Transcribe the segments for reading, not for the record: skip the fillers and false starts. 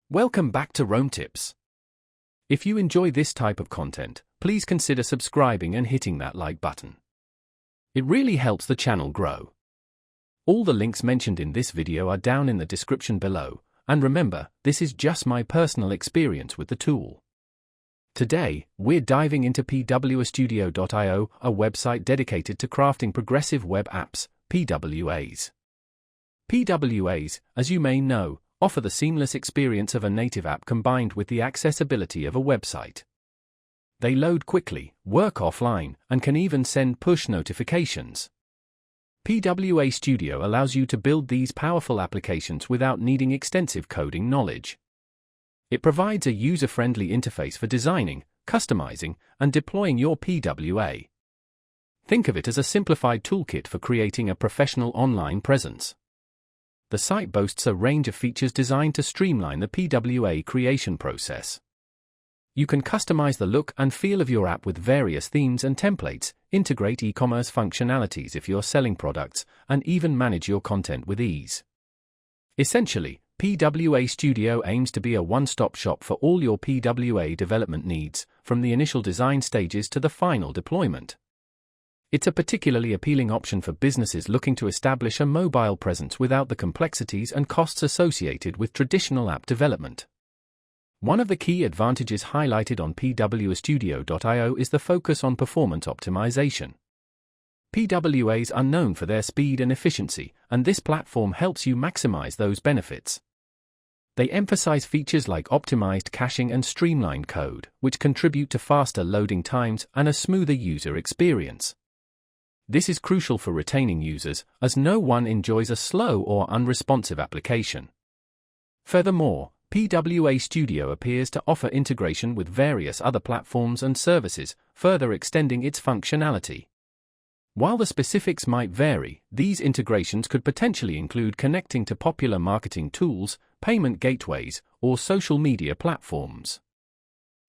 Welcome back to Rome Tips. If you enjoy this type of content, please consider subscribing and hitting that like button. It really helps the channel grow. All the links mentioned in this video are down in the description below, and remember, this is just my personal experience with the tool. Today, we're diving into PWAstudio.io, a website dedicated to crafting progressive web apps, PWAs. PWAs, as you may know, offer the seamless experience of a native app combined with the accessibility of a website. They load quickly, work offline, and can even send push notifications. PWA Studio allows you to build these powerful applications without needing extensive coding knowledge. It provides a user-friendly interface for designing, customizing, and deploying your PWA. Think of it as a simplified toolkit for creating a professional online presence. The site boasts a range of features designed to streamline the PWA creation process. You can customize the look and feel of your app with various themes and templates, integrate e-commerce functionalities if you're selling products, and even manage your content with ease. Essentially, PWA Studio aims to be a one-stop shop for all your PWA development needs, from the initial design stages to the final deployment. It's a particularly appealing option for businesses looking to establish a mobile presence without the complexities and costs associated with traditional app development. One of the key advantages highlighted on PWAstudio.io is the focus on performance optimization. PWAs are known for their speed and efficiency, and this platform helps you maximize those benefits. They emphasize features like optimized caching and streamlined code, which contribute to faster loading times and a smoother user experience. This is crucial for retaining users, as no one enjoys a slow or unresponsive application. Furthermore, PWA Studio appears to offer integration with various other platforms and services, further extending its functionality. While the specifics might vary, these integrations could potentially include connecting to popular marketing tools, payment gateways, or social media platforms.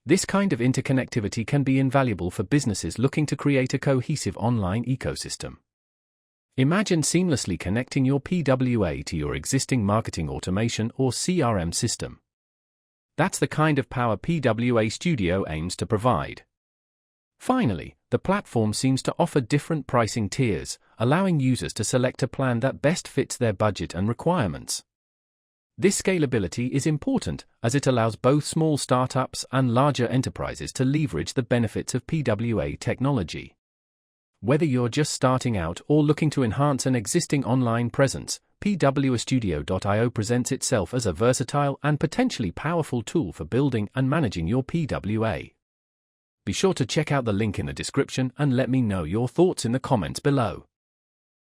This kind of interconnectivity can be invaluable for businesses looking to create a cohesive online ecosystem. Imagine seamlessly connecting your PWA to your existing marketing automation or CRM system. That's the kind of power PWA Studio aims to provide. Finally, the platform seems to offer different pricing tiers, allowing users to select a plan that best fits their budget and requirements. This scalability is important, as it allows both small startups and larger enterprises to leverage the benefits of PWA technology. Whether you're just starting out or looking to enhance an existing online presence, PWAstudio.io presents itself as a versatile and potentially powerful tool for building and managing your PWA. Be sure to check out the link in the description and let me know your thoughts in the comments below.